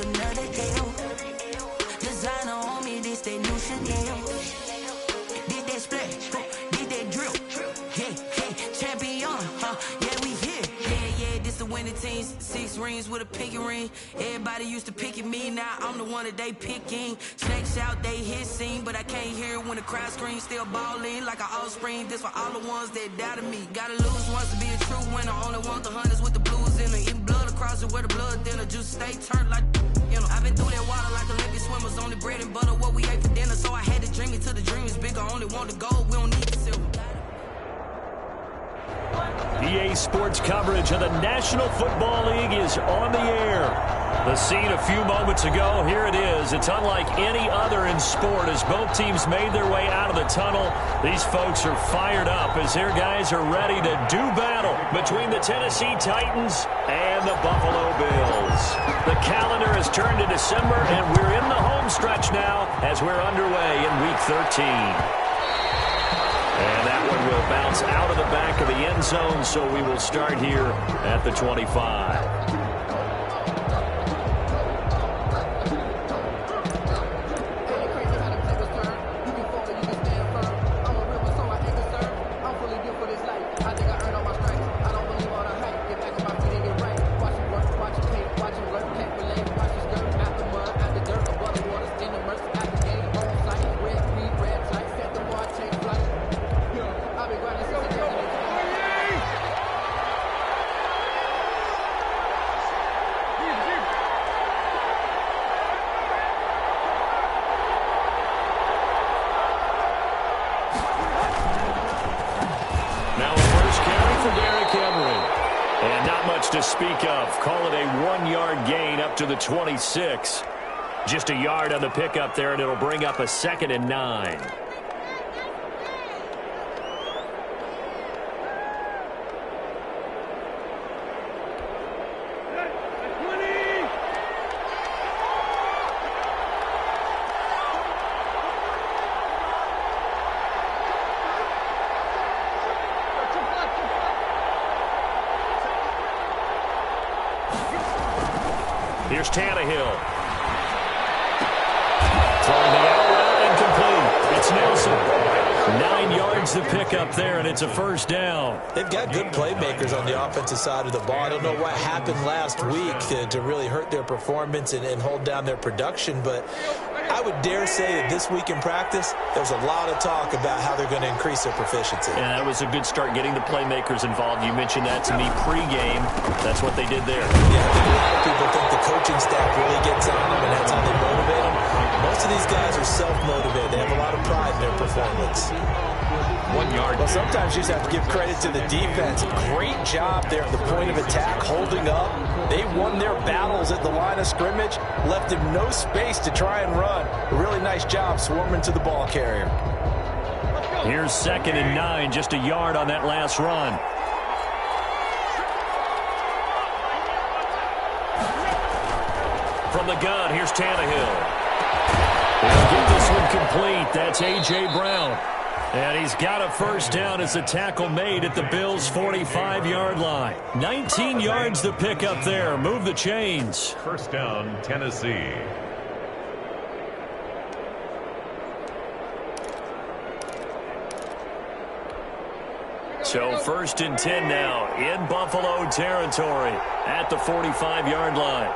another L. Designer on me, this that new Chanel. Did that splash, did that drill. Yeah, champion, yeah, we here. Yeah, this the winning team. 6 rings with a pinky ring. Everybody used to pick at me, now I'm the one that they picking. Snakes out, they hit scene, but I can't hear it when the crowd screams. Still ballin' like an offspring. This for all the ones that doubted me. Gotta lose once to be a true winner. Only want the hunters with the blues in her. Eating blood across it where the blood thinner. Juice stay turned like, you know. I've been through that water like Olympic swimmers. Only bread and butter what we ate for dinner. So I had to dream it till the dream is bigger. Only want the gold, we don't need the silver. EA Sports coverage of the National Football League is on the air. The scene a few moments ago, here it is. It's unlike any other in sport as both teams made their way out of the tunnel. These folks are fired up as their guys are ready to do battle between the Tennessee Titans and the Buffalo Bills. The calendar has turned to December, and we're in the home stretch now as we're underway in Week 13. And that one will bounce out of the back of the end zone, so we will start here at the 25. To speak of, call it a 1-yard gain up to the 26. Just a yard on the pickup there, and it'll bring up a 2nd and 9. Here's Tannehill. Throwing the out route incomplete. It's Nelson. 9 yards to pick up there, and it's a first down. They've got good playmakers on the offensive side of the ball. I don't know what happened last week to really hurt their performance and hold down their production, but I would dare say that this week in practice, there's a lot of talk about how they're going to increase their proficiency. And that was a good start getting the playmakers involved. You mentioned that to me pregame. That's what they did there. Yeah, I think a lot of people think the coaching staff really gets on them, and that's how they motivate them. Most of these guys are self-motivated. They have a lot of pride in their performance. 1 yard. Well, sometimes you just have to give credit to the defense. Great job there at the point of attack, holding up. They won their battles at the line of scrimmage, left him no space to try and run. A really nice job swarming to the ball carrier. Here's 2nd and 9, just a yard on that last run. From the gun, here's Tannehill. He'll get this one complete. That's A.J. Brown. And he's got a first down as a tackle made at the Bills' 45-yard line. 19 yards to pick up there. Move the chains. First down, Tennessee. So 1st and 10 now in Buffalo territory at the 45-yard line.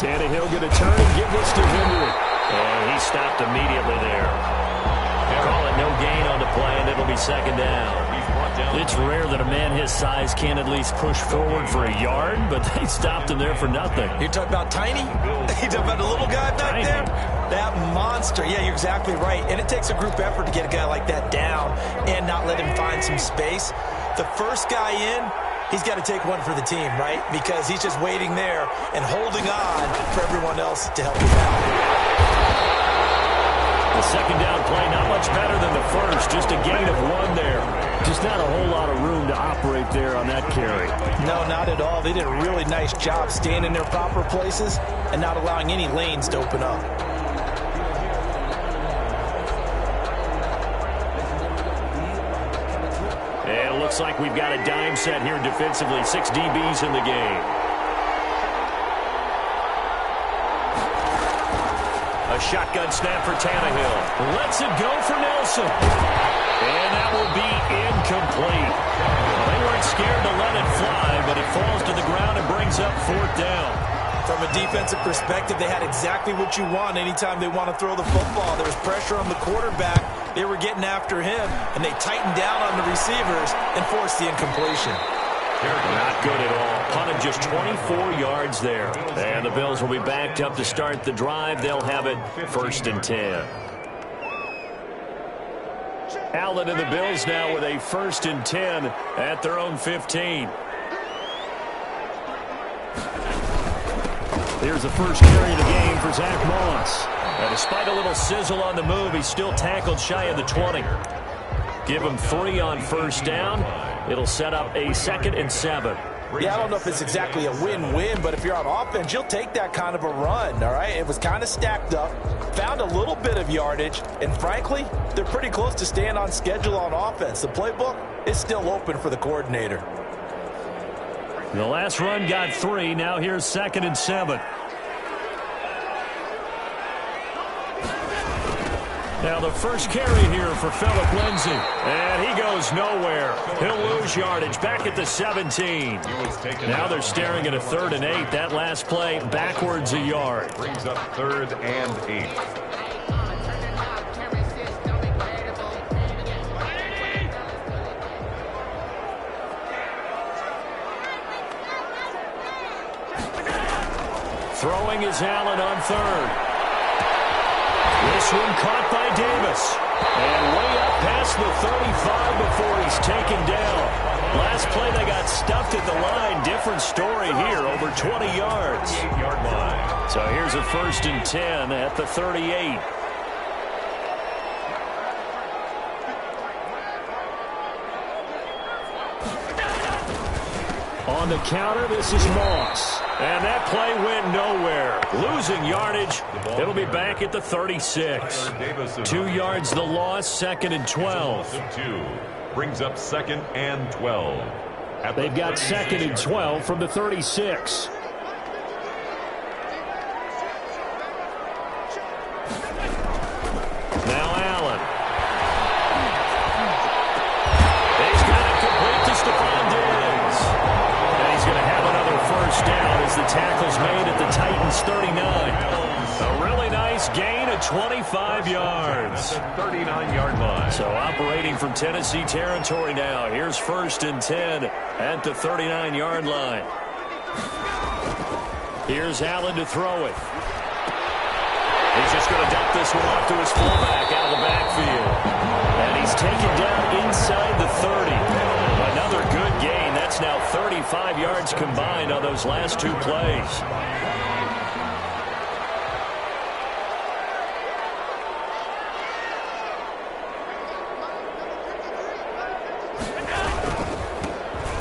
Tannehill going to turn and give this to Henry. And he stopped immediately there. Call it no gain on the play, and it'll be 2nd down. It's rare that a man his size can at least push forward for a yard, but they stopped him there for nothing. You're talking about tiny? You're talking about the little guy back there? That monster. Yeah, you're exactly right. And it takes a group effort to get a guy like that down and not let him find some space. The first guy in, he's got to take one for the team, right? Because he's just waiting there and holding on for everyone else to help him out. The 2nd down play, not much better than the first. Just a gain of 1 there. Just not a whole lot of room to operate there on that carry. No, not at all. They did a really nice job staying in their proper places and not allowing any lanes to open up. And it looks like we've got a dime set here defensively. 6 DBs in the game. A shotgun snap for Tannehill. Lets it go for Nelson. And that will be incomplete. They weren't scared to let it fly, but it falls to the ground and brings up 4th down. From a defensive perspective, they had exactly what you want anytime they want to throw the football. There was pressure on the quarterback. They were getting after him, and they tightened down on the receivers and forced the incompletion. Not good at all. Punted just 24 yards there. And the Bills will be backed up to start the drive. They'll have it 1st and 10. Allen and the Bills now with a 1st and 10 at their own 15. Here's the first carry of the game for Zach Moss. And despite a little sizzle on the move, he's still tackled shy of the 20. Give him 3 on 1st down. It'll set up a 2nd and 7. Yeah, I don't know if it's exactly a win-win, but if you're on offense, you'll take that kind of a run, all right? It was kind of stacked up, found a little bit of yardage, and frankly, they're pretty close to staying on schedule on offense. The playbook is still open for the coordinator. The last run got 3. Now here's 2nd and 7. Now the first carry here for Phillip Lindsay. And he goes nowhere. He'll lose yardage back at the 17. Now they're staring at a 3rd and 8. That last play backwards a yard. Brings up 3rd and 8. Throwing is Allen on 3rd. This one caught by Davis. And way up past the 35 before he's taken down. Last play they got stuffed at the line. Different story here, over 20 yards. 8-yard line. So here's a 1st and 10 at the 38. On the counter, this is Moss. And that play went nowhere. Losing yardage. It'll be back at the 36. 2 yards the loss, 2nd and 12. Brings up 2nd and 12. They've got 2nd and 12 from the 36. Now Allen. He's got it complete to Stephon Diggs. And he's going to have another 1st down as the tackle's made at the Titans' 39. A really nice gain of 25 yards. 39-yard line. So operating from Tennessee territory now. Here's 1st and 10 at the 39-yard line. Here's Allen to throw it. He's just going to dump this one off to his fullback out of the backfield. And he's taken down inside the 30. Another good gain. That's now 35 yards combined on those last 2 plays.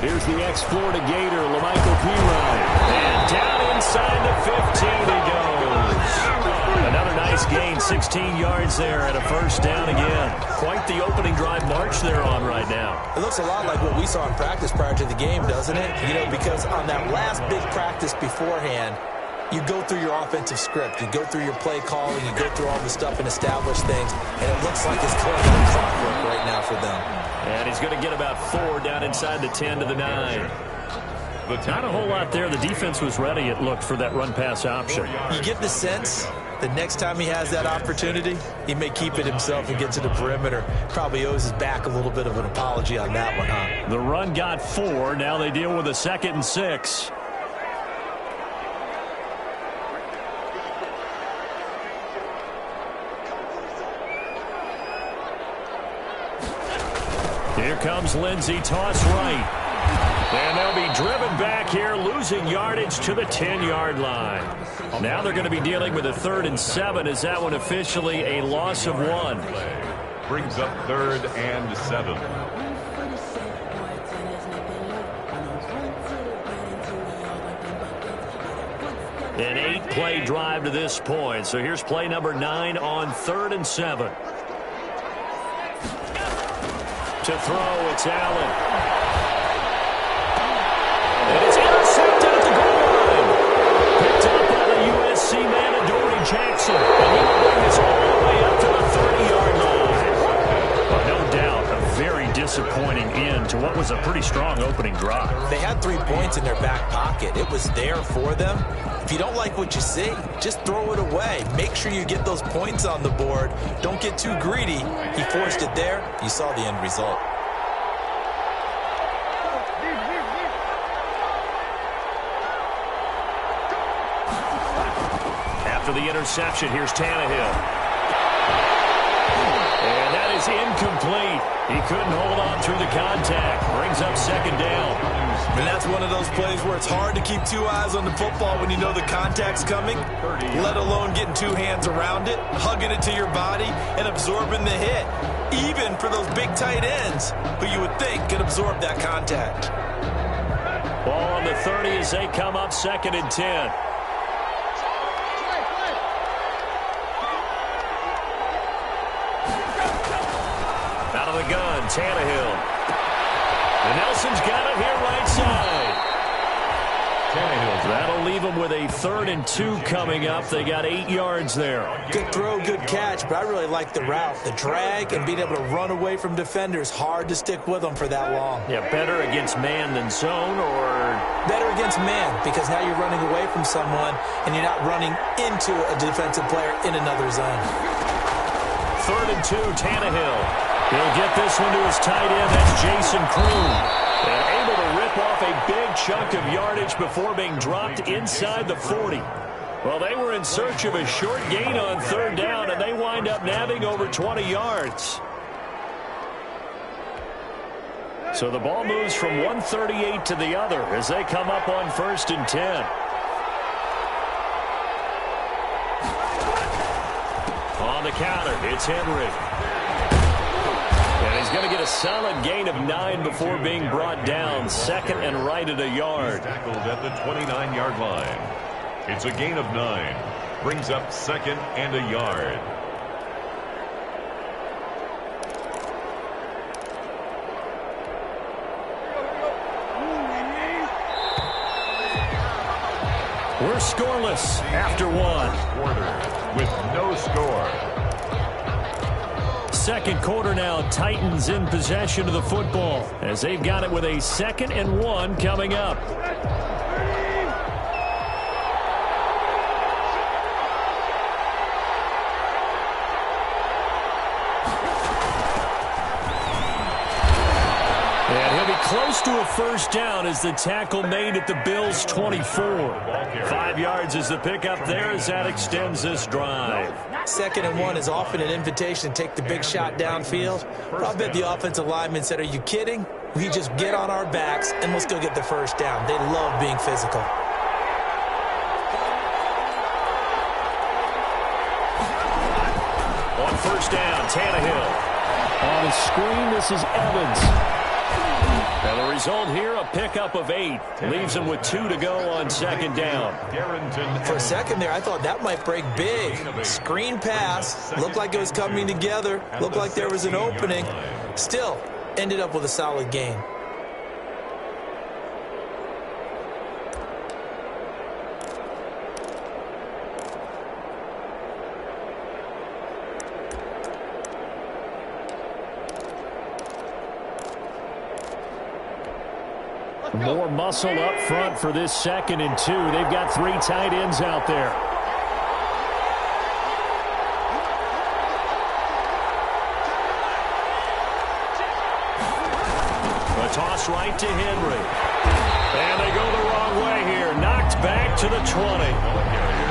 Here's the ex-Florida Gator, Lamichael Pirine. And down inside the 15 he goes. Another nice gain, 16 yards there and a 1st down again. Quite the opening drive march they're on right now. It looks a lot like what we saw in practice prior to the game, doesn't it? You know, because on that last big practice beforehand, you go through your offensive script. You go through your play calling. You go through all the stuff and establish things. And it looks like it's clicking the clockwork right now for them. And he's going to get about 4 down inside the 10 to the 9. Not a whole lot there. The defense was ready, it looked, for that run-pass option. You get the sense that next time he has that opportunity, he may keep it himself and get to the perimeter. Probably owes his back a little bit of an apology on that one, huh? The run got 4. Now they deal with a 2nd and 6. Here comes Lindsey, toss right. And they'll be driven back here, losing yardage to the 10-yard line. Now they're going to be dealing with a 3rd and 7. Is that one officially a loss of 1? Brings up 3rd and 7. An 8-play drive to this point. So here's play number 9 on 3rd and 7. To throw, it's Allen. And it's intercepted at the goal line. Picked up by the USC man, Adoree Jackson. And he will bring us all the way up to the 30-yard line. Well, no doubt, a very disappointing end to what was a pretty strong opening drive. They had 3 points in their back pocket. It was there for them. If you don't like what you see, just throw it away. Make sure you get those points on the board. Don't get too greedy. He forced it there. You saw the end result. After the interception, here's Tannehill. And that is incomplete. He couldn't hold on through the contact. Brings up second down. And that's one of those plays where it's hard to keep 2 eyes on the football when you know the contact's coming, let alone getting 2 hands around it, hugging it to your body, and absorbing the hit, even for those big tight ends who you would think could absorb that contact. Ball on the 30 as they come up 2nd and 10. Out of the gun, Tannehill. And Nelson's got it here right side. That'll leave them with a 3rd and 2 coming up. They got 8 yards there. Good throw, good catch, but I really like the route. The drag and being able to run away from defenders. Hard to stick with them for that long. Yeah, better against man than zone, or? Better against man, because now you're running away from someone and you're not running into a defensive player in another zone. 3rd and 2, Tannehill. He'll get this one to his tight end. That's Jason Kroon. And able to rip off a big chunk of yardage before being dropped inside the 40. Well, they were in search of a short gain on 3rd down, and they wind up nabbing over 20 yards. So the ball moves from 138 to the other as they come up on 1st and 10. On the counter, it's Henry. And he's going to get a solid gain of 9 before being brought down. 2nd and right at a yard. Tackled at the 29-yard line. It's a gain of 9. Brings up 2nd and a yard. We're scoreless after 1. Quarter with no score. 2nd quarter now, Titans in possession of the football as they've got it with a 2nd and 1 coming up. And he'll be close to a 1st down as the tackle made at the Bills' 24. 5 yards is the pickup there as that extends this drive. 2nd and 1 is often an invitation to take the big shot downfield. But I bet the offensive lineman said, are you kidding? We just get on our backs and let's go get the 1st down. They love being physical. On 1st down, Tannehill. On the screen, this is Evans. And the result here, a pickup of 8. Leaves him with 2 to go on 2nd down. For a second there, I thought that might break big. Screen pass. Looked like it was coming together. Looked like there was an opening. Still, ended up with a solid gain. More muscle up front for this 2nd and 2. They've got 3 tight ends out there. A toss right to Henry. And they go the wrong way here. Knocked back to the 20.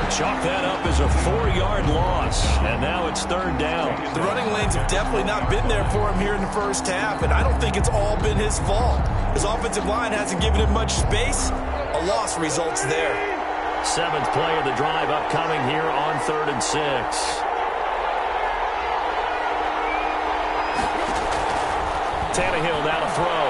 Chalk that up as a 4-yard loss. And now it's 3rd down. The running lanes have definitely not been there for him here in the 1st half, and I don't think it's all been his fault. His offensive line hasn't given him much space. A loss results there. 7th play of the drive upcoming here on 3rd and 6. Tannehill now to throw.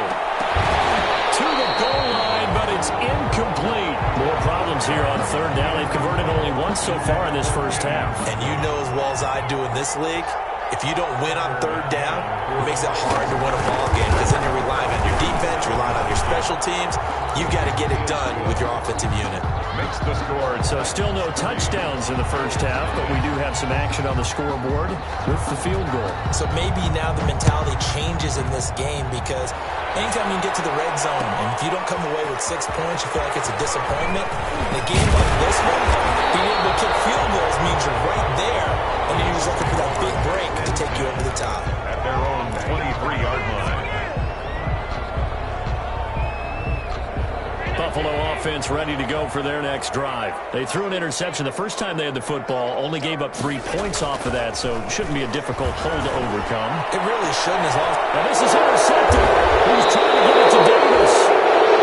To the goal line, but it's incomplete. More problems here on 3rd down. They've converted only once so far in this 1st half. And you know as well as I do in this league, If you don't win on third down, it makes it hard to win a ball game because then you're relying on your defense, you're relying on your special teams. You've got to get it done with your offensive unit. Makes the score. So still no touchdowns in the first half, but we do have some action on the scoreboard with the field goal. So maybe now the mentality changes in this game because anytime you get to the red zone, and if you don't come away with 6 points, you feel like it's a disappointment. In a game like this one, being able to kick field goals means you're right there, and you're just looking for that big break to take you over the top. At their own 23-yard line. Buffalo offense ready to go for their next drive. They threw an interception the first time they had the football, only gave up 3 points off of that, so it shouldn't be a difficult hole to overcome. It really shouldn't as long as... And this is intercepted. He's trying to get it to Davis.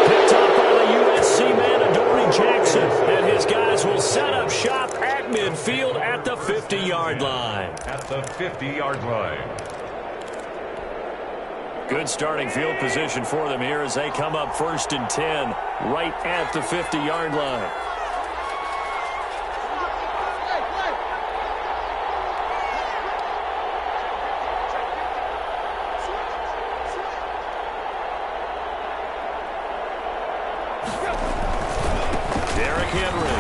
Picked up by the USC man, Adoree Jackson. And his guys will set up shop at midfield at the 50-yard line. At the 50-yard line. Good starting field position for them here as they come up 1st and 10 right at the 50-yard line. Derrick Henry.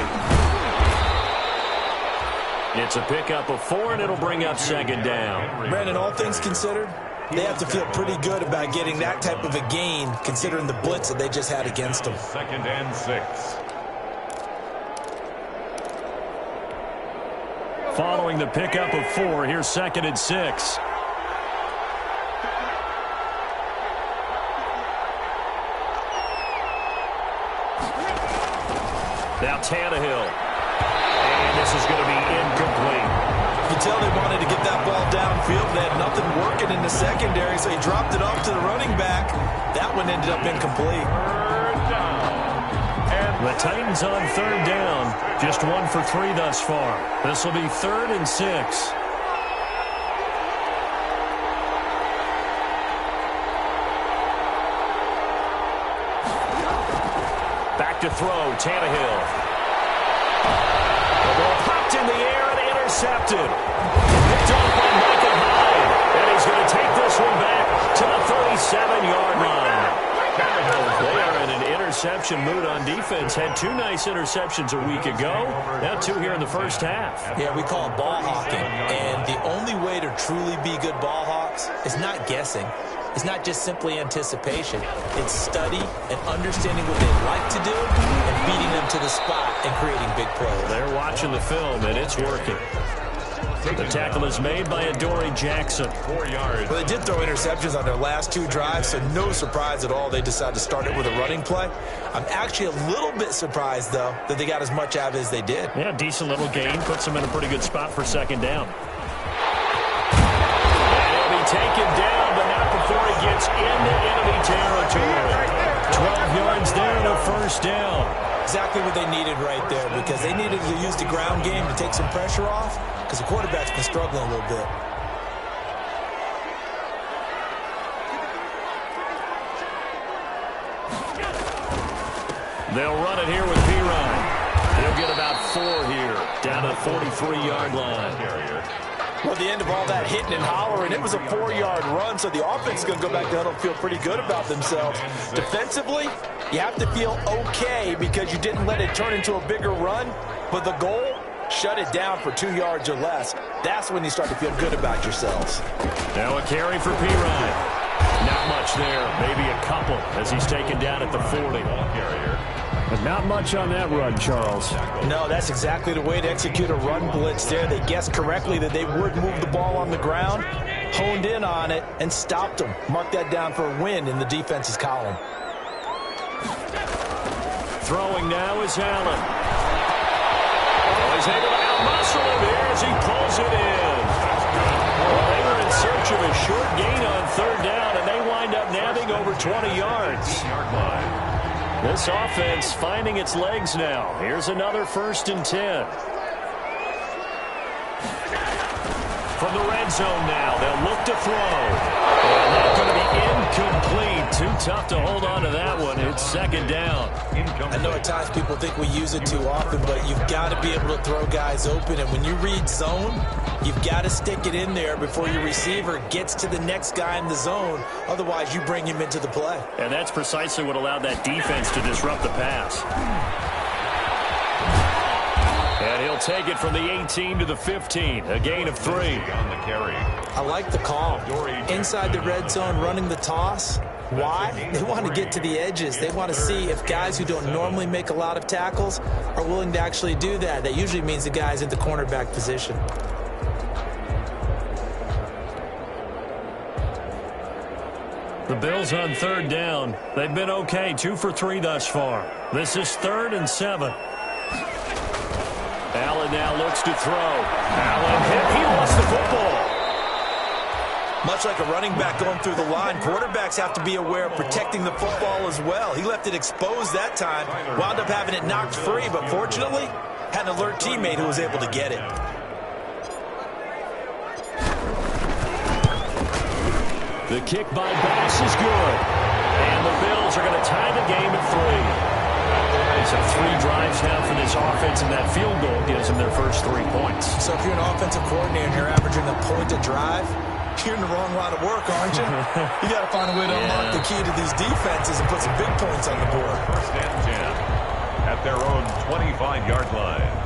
It's a pickup of 4, and it'll bring up 2nd down. Brandon, all things considered, they have to feel pretty good about getting that type of a gain, considering the blitz that they just had against them. 2nd and 6. Following the pickup of 4, here's 2nd and 6. Now Tannehill. And this is going to be incomplete. You can tell they wanted to get that ball downfield. They had nothing working in the secondary, so he dropped it off to the running back. That one ended up incomplete. The Titans on 3rd down. Just 1 for 3 thus far. This will be 3rd and 6. Back to throw, Tannehill. The ball popped in the air and intercepted. Picked off by Micah Hyde. And he's going to take this one back to the 37-yard line. They are in an interception mood on defense. Had 2 nice interceptions a week ago. Now 2 here in the first half. Yeah, we call it ball hawking. And the only way to truly be good ball hawks is not guessing. It's not just simply anticipation. It's study and understanding what they like to do and beating them to the spot and creating big plays. They're watching the film, and it's working. The tackle is made by Adoree Jackson. 4 yards. Well, they did throw interceptions on their last 2 drives, so no surprise at all they decided to start it with a running play. I'm actually a little bit surprised, though, that they got as much out of it as they did. Yeah, decent little gain. Puts them in a pretty good spot for 2nd down. And he'll be taken down, but not before he gets into enemy territory. 12 yards there and a 1st down. Exactly what they needed right there, because they needed to use the ground game to take some pressure off, because the quarterback's been struggling a little bit. They'll run it here with P-Ryan. He'll get about 4 here, down to the 43-yard line. Well, at the end of all that hitting and hollering, it was a 4-yard run, so the offense is going to go back to huddle and feel pretty good about themselves. Defensively, you have to feel okay because you didn't let it turn into a bigger run, but the goal, shut it down for 2 yards or less. That's when you start to feel good about yourselves. Now a carry for P-Ryan. Not much there, maybe a couple as he's taken down at the 40. But not much on that run, Charles. No, that's exactly the way to execute a run blitz there. They guessed correctly that they would move the ball on the ground, honed in on it, and stopped them. Mark that down for a win in the defense's column. Throwing now is Allen. Oh, he's able to out-muscle him here as he pulls it in. Well, they were in search of a short gain on 3rd down, and they wind up nabbing over 20 yards. This offense finding its legs now. Here's another 1st and 10. From the red zone now, they'll look to throw. And that's going to be incomplete. Too tough to hold on to that one. It's second down. I know at times people think we use it too often, but you've got to be able to throw guys open. And when you read zone, you've got to stick it in there before your receiver gets to the next guy in the zone. Otherwise, you bring him into the play. And that's precisely what allowed that defense to disrupt the pass. And he'll take it from the 18 to the 15, a gain of 3. On the carry. I like the call. Inside the red zone, running the toss. Why? They want to get to the edges. They want to see if guys who don't normally make a lot of tackles are willing to actually do that. That usually means the guy's in the cornerback position. The Bills on third down. They've been okay, 2 for 3 thus far. This is 3rd and 7. Allen now looks to throw. Allen hit. He lost the football. Much like a running back going through the line, quarterbacks have to be aware of protecting the football as well. He left it exposed that time, wound up having it knocked free, but fortunately, had an alert teammate who was able to get it. The kick by Bass is good. And the Bills are going to tie the game at 3. So 3 drives now for this offense, and that field goal gives them their first 3 points. So if you're an offensive coordinator and you're averaging a point a drive, you're in the wrong line of work, aren't you? You got to find a way to unlock the key to these defenses and put some big points on the board. 1st and 10 at their own 25-yard line.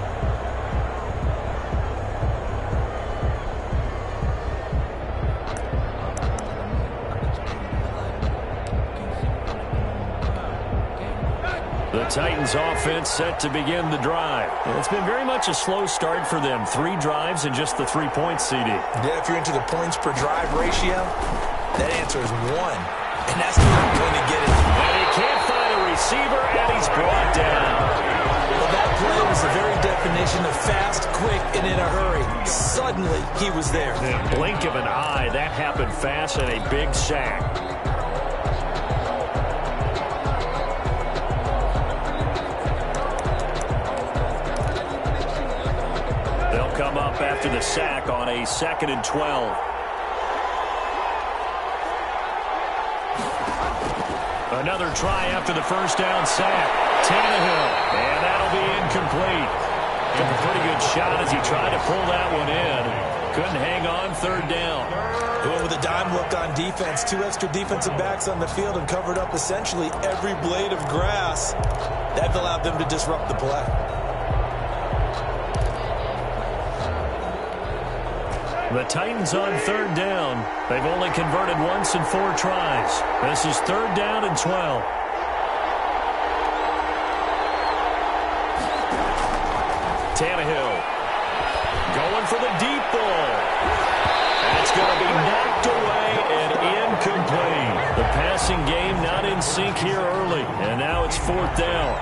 The Titans offense set to begin the drive. It's been very much a slow start for them. 3 drives and just the 3 points, CD. Yeah, if you're into the points per drive ratio, that answer is 1. And that's not going to get it. And he can't find a receiver, and he's brought down. Well, that play was the very definition of fast, quick, and in a hurry. Suddenly, he was there. In a blink of an eye, that happened fast, and a big sack. Come up after the sack on a 2nd and 12. Another try after the first down sack. Tannehill, and that'll be incomplete. Took a pretty good shot as he tried to pull that one in. Couldn't hang on 3rd down. They went with a dime look on defense. 2 extra defensive backs on the field and covered up essentially every blade of grass. That allowed them to disrupt the play. The Titans on 3rd down. They've only converted once in 4 tries. This is 3rd down and 12. Tannehill going for the deep ball. That's going to be knocked away and incomplete. The passing game not in sync here early, and now it's 4th down.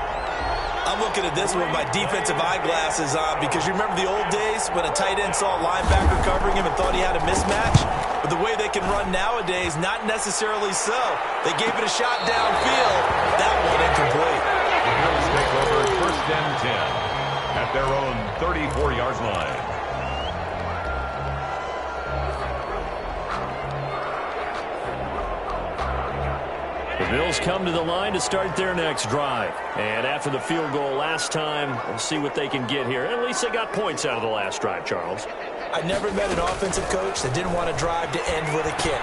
I'm looking at this one with my defensive eyeglasses on because you remember the old days when a tight end saw a linebacker covering him and thought he had a mismatch? But the way they can run nowadays, not necessarily so. They gave it a shot downfield. That one incomplete. The Bills take over 1st and 10 at their own 34-yard line. The Bills come to the line to start their next drive. And after the field goal last time, we'll see what they can get here. At least they got points out of the last drive, Charles. I never met an offensive coach that didn't want to drive to end with a kick.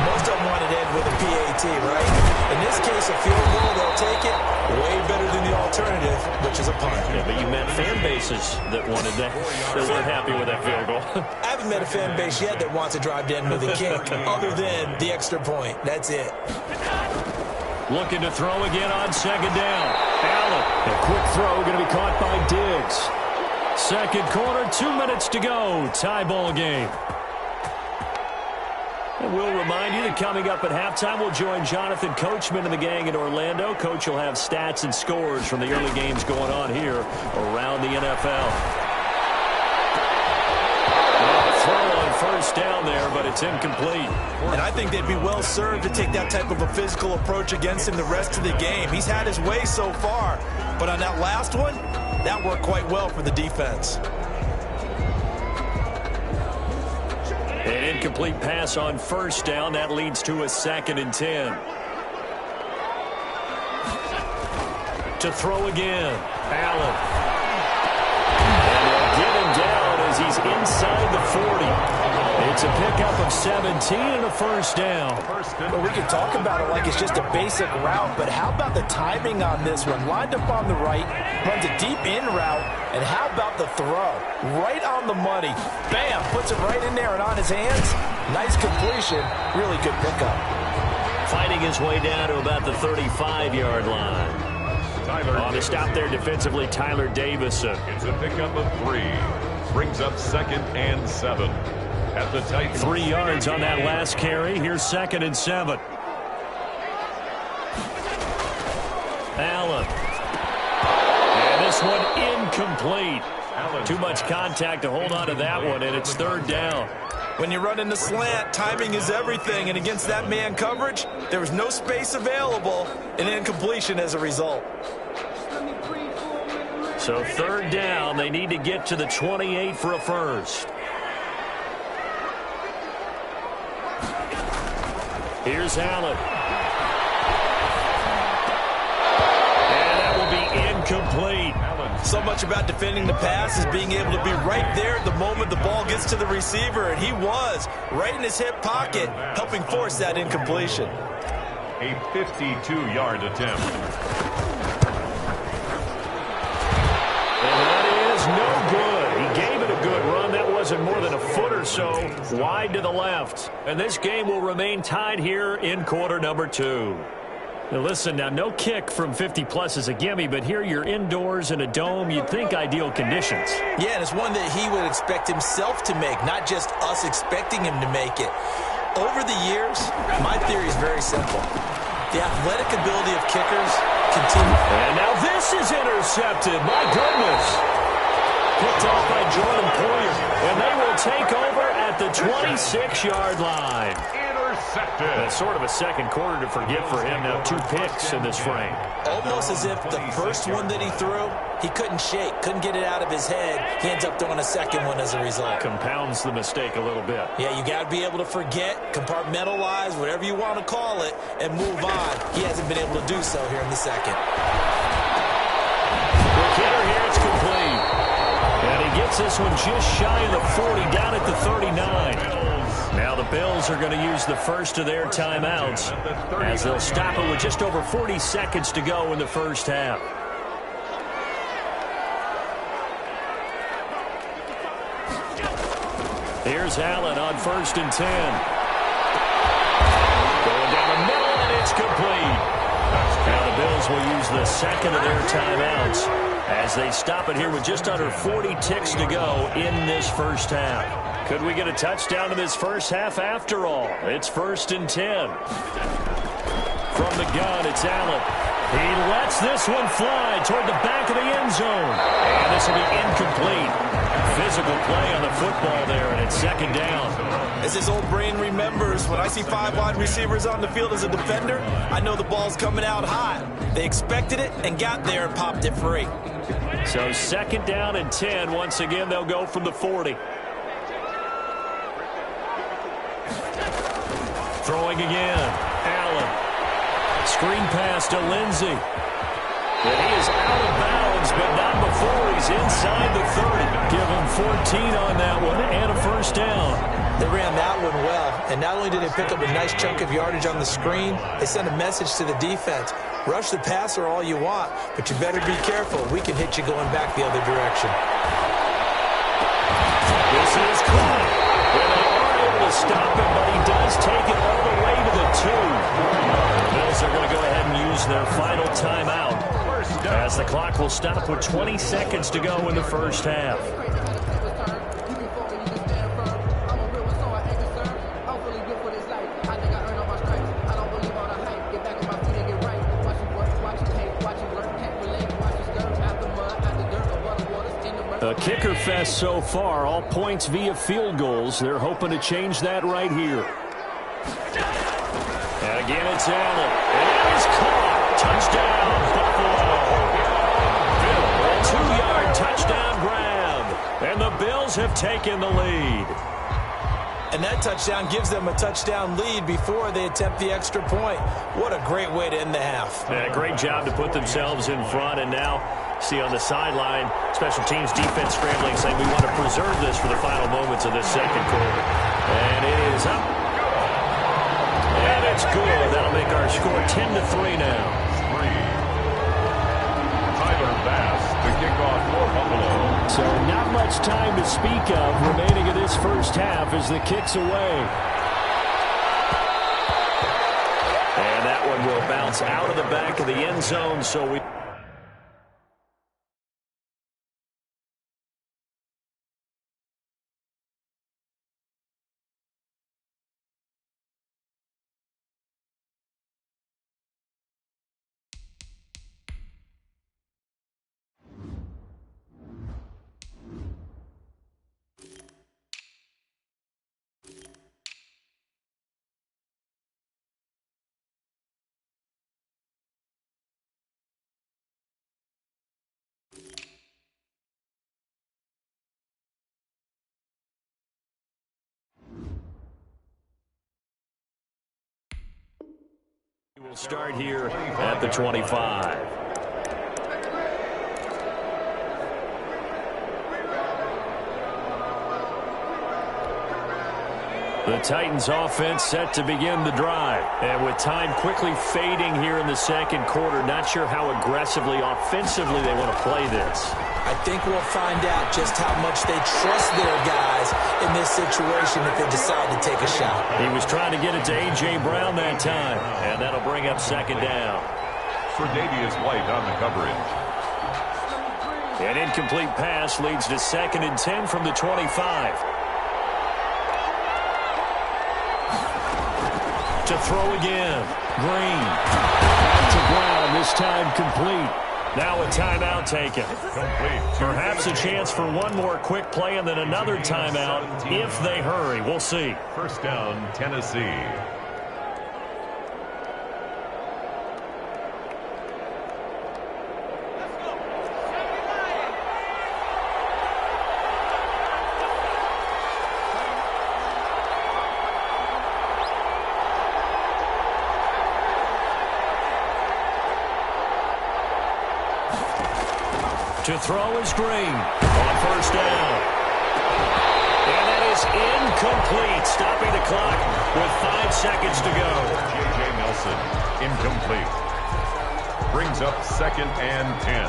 Most of them wanted to end with a PAT, right? In this case, a field goal, they'll take it. Way better than the alternative, which is a punt. Yeah, but you met fan bases that wanted that. They weren't happy with that field goal. I haven't met a fan base yet that wants to drive to end with a kick, other than the extra point. That's it. Looking to throw again on 2nd down. Allen, a quick throw going to be caught by Diggs. 2nd quarter, 2 minutes to go. Tie ball game. And we'll remind you that coming up at halftime, we'll join Jonathan Coachman and the gang in Orlando. Coach will have stats and scores from the early games going on here around the NFL. Throw on 1st down there, but it's incomplete. And I think they'd be well served to take that type of a physical approach against him the rest of the game. He's had his way so far, but on that last one, that worked quite well for the defense. An incomplete pass on 1st down. That leads to a 2nd and 10. To throw again. Allen. And they'll get him down as he's inside the 40. It's a pickup of 17 and a first down. Well, we can talk about it like it's just a basic route, but how about the timing on this one? Lined up on the right, runs a deep in route, and how about the throw? Right on the money. Bam! Puts it right in there and on his hands. Nice completion. Really good pickup. Fighting his way down to about the 35-yard line. On the stop there defensively, Tyler Davison. It's a pickup of 3. Brings up 2nd and 7. At the tight 3 yards on that last carry. Here's 2nd and 7. Allen. And this one incomplete. Too much contact to hold on to that one, and it's 3rd down. When you run in the slant, timing is everything, and against that man coverage, there was no space available, and incompletion as a result. So 3rd down, they need to get to the 28 for a first. Here's Allen. And that will be incomplete. So much about defending the pass is being able to be right there at the moment the ball gets to the receiver, and he was right in his hip pocket, helping force that incompletion. A 52-yard attempt. And that is no good. He gave it a good run. That wasn't more than a foot or so wide to the left. And this game will remain tied here in quarter number 2. Now listen, now no kick from 50-plus is a gimme, but here you're indoors in a dome. You'd think ideal conditions. Yeah, and it's one that he would expect himself to make, not just us expecting him to make it. Over the years, my theory is very simple. The athletic ability of kickers continues. And now this is intercepted. My goodness. Picked off by Jordan Poyer. And they will take over at the 26-yard line. Intercepted. That's sort of a second quarter to forget for him. Now 2 picks in this frame. Almost as if the first one that he threw, he couldn't shake, couldn't get it out of his head. He ends up throwing a second one as a result. Compounds the mistake a little bit. Yeah, you got to be able to forget, compartmentalize, whatever you want to call it, and move on. He hasn't been able to do so here in the second. The hitter here, it's complete. And he gets this one just shy of the 40, down at the 39. Now the Bills are going to use the first of their timeouts as they'll stop it with just over 40 seconds to go in the first half. Here's Allen on 1st and 10. Going down the middle, and it's complete. Now the Bills will use the second of their timeouts as they stop it here with just under 40 ticks to go in this first half. Could we get a touchdown in this first half after all? It's 1st and 10. From the gun, it's Allen. He lets this one fly toward the back of the end zone. And this will be incomplete. Physical play on the football there, and it's 2nd down. As his old brain remembers, when I see 5 wide receivers on the field as a defender, I know the ball's coming out hot. They expected it and got there and popped it free. So 2nd down and 10. Once again, they'll go from the 40. Throwing again. Allen. Screen pass to Lindsey. And he is out of bounds, but not before he's inside the 30. Give him 14 on that one and a first down. They ran that one well, and not only did they pick up a nice chunk of yardage on the screen, they sent a message to the defense. Rush the passer all you want, but you better be careful. We can hit you going back the other direction. This is caught. And they are able to stop him, but he does take it all the way to the 2. The Bills are going to go ahead and use their final timeout as the clock will stop with 20 seconds to go in the first half. A kicker fest so far, all points via field goals. They're hoping to change that right here. And again, it's Allen. And it is caught. Touchdown, Buffalo. A 2-yard touchdown grab. And the Bills have taken the lead. And that touchdown gives them a touchdown lead before they attempt the extra point. What a great way to end the half. Yeah, great job to put themselves in front. And now, see on the sideline, special teams defense scrambling, saying we want to preserve this for the final moments of this second quarter. And it is up. And it's good. That'll make our score 10-3 now. Tyler Bass, the kickoff for Buffalo. So not much time to speak of remaining in this first half as the kick's away. And that one will bounce out of the back of the end zone, so we... We'll start here at the 25. The Titans offense set to begin the drive. And with time quickly fading here in the second quarter, not sure how aggressively, offensively they want to play this. I think we'll find out just how much they trust their guys in this situation if they decide to take a shot. He was trying to get it to A.J. Brown that time, and that'll bring up second down. Tre'Davious White on the coverage. An incomplete pass leads to 2nd and 10 from the 25. To throw again. Green. Back to Brown, this time complete. Now a timeout taken. Perhaps a chance for one more quick play and then another timeout if they hurry. We'll see. First down, Tennessee. To throw is Green on first down. And that is incomplete, stopping the clock with 5 seconds to go. J.J. Nelson, incomplete. Brings up 2nd and 10.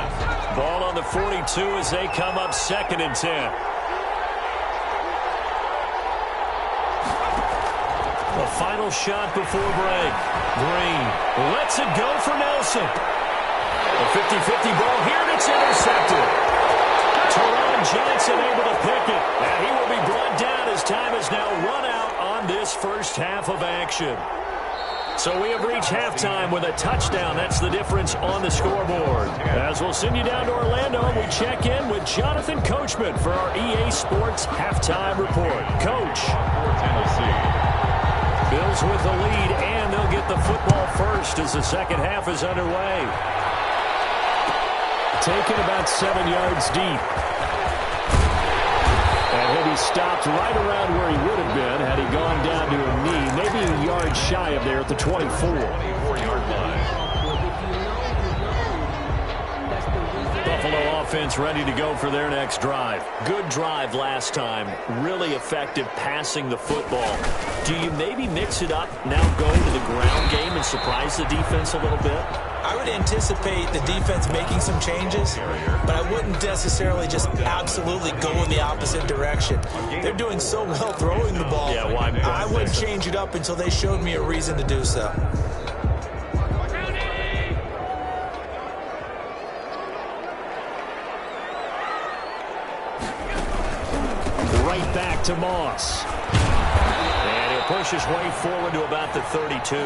Ball on the 42 as they come up 2nd and 10. The final shot before break. Green lets it go for Nelson. A 50-50 ball here, and it's intercepted. Teron Johnson able to pick it, and he will be brought down as time has now run out on this first half of action. So we have reached halftime with a touchdown. That's the difference on the scoreboard. As we'll send you down to Orlando, we check in with Jonathan Coachman for our EA Sports Halftime Report. Coach. Bills with the lead, and they'll get the football first as the second half is underway. Taken about 7 yards deep. And he'll be stopped right around where he would have been had he gone down to a knee, maybe a yard shy of there at the 24. 24-yard line. Buffalo offense ready to go for their next drive. Good drive last time. Really effective passing the football. Do you maybe mix it up, now go to the ground game and surprise the defense a little bit? I would anticipate the defense making some changes, but I wouldn't necessarily just absolutely go in the opposite direction. They're doing so well throwing the ball. Yeah, why? I wouldn't change it up until they showed me a reason to do so. Right back to Moss. And he'll push his way forward to about the 32.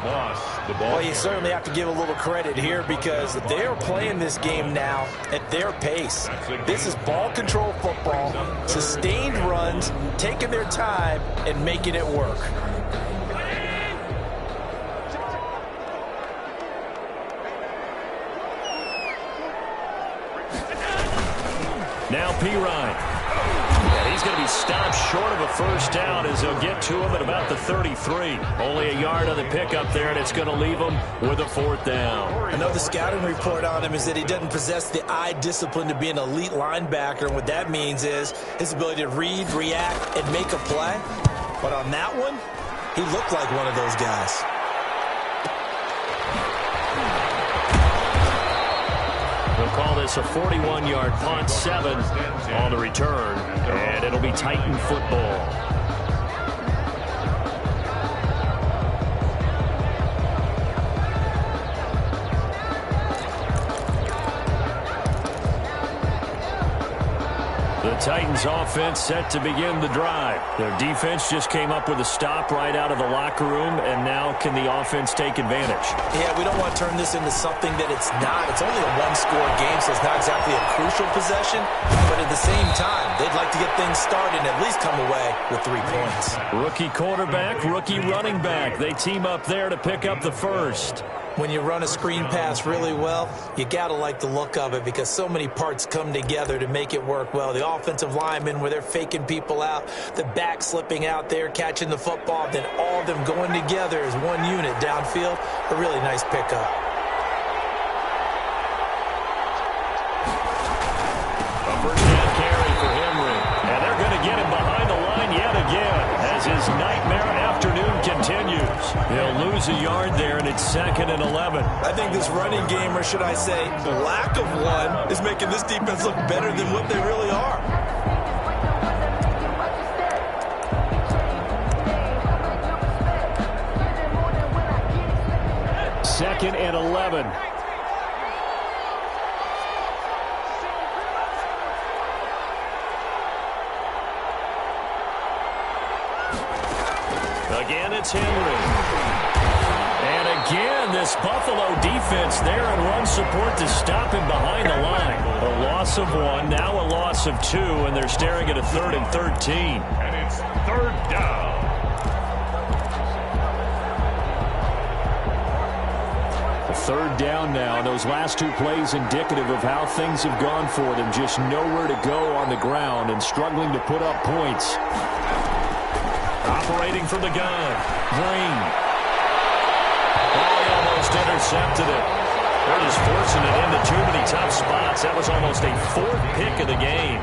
Moss, the ball. Well, you certainly have to give a little credit here because they're playing this game now at their pace. This is ball control football, sustained runs, taking their time and making it work. Now Pirine. And He's going to be stopped short of a first down as he'll get to him at about the 33. Only a yard on the pickup there, and it's going to leave him with a 4th down. I know the scouting report on him is that he doesn't possess the eye discipline to be an elite linebacker, and what that means is his ability to read, react, and make a play. But on that one, he looked like one of those guys. We'll call this a 41-yard punt, 7 on the return, and it'll be Titan football. The Titans offense set to begin the drive. Their defense just came up with a stop right out of the locker room, and now can the offense take advantage? Yeah, we don't want to turn this into something that it's not. It's only a one-score game, so it's not exactly a crucial possession. But at the same time, they'd like to get things started and at least come away with 3 points. Rookie quarterback, rookie running back. They team up there to pick up the first. When you run a screen pass really well, you got to like the look of it because so many parts come together to make it work well. The offensive linemen where they're faking people out, the back slipping out there, catching the football, then all of them going together as one unit downfield. A really nice pickup. A first down carry for Henry. And they're going to get him behind the line yet again as his nightmare afternoon continues. He'll lose a yard there, and it's 2nd and 11. I think this running game, or should I say lack of one, is making this defense look better than what they really are. Second and 11. Again, it's Henry. And again, this Buffalo defense there and run support to stop him behind the line. A loss of 1, now a loss of 2, and they're staring at a 3rd and 13. And it's 3rd down. A 3rd down now, and those last 2 plays indicative of how things have gone for them. Just nowhere to go on the ground and struggling to put up points. Operating from the gun, Green. They almost intercepted it. They're just forcing it into too many tough spots. That was almost a 4th pick of the game.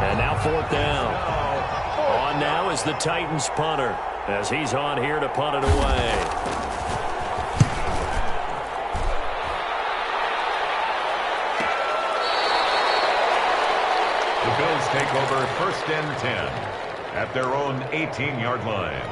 And now 4th down. On now is the Titans punter as he's on here to punt it away. The Bills take over 1st and 10 at their own 18-yard line.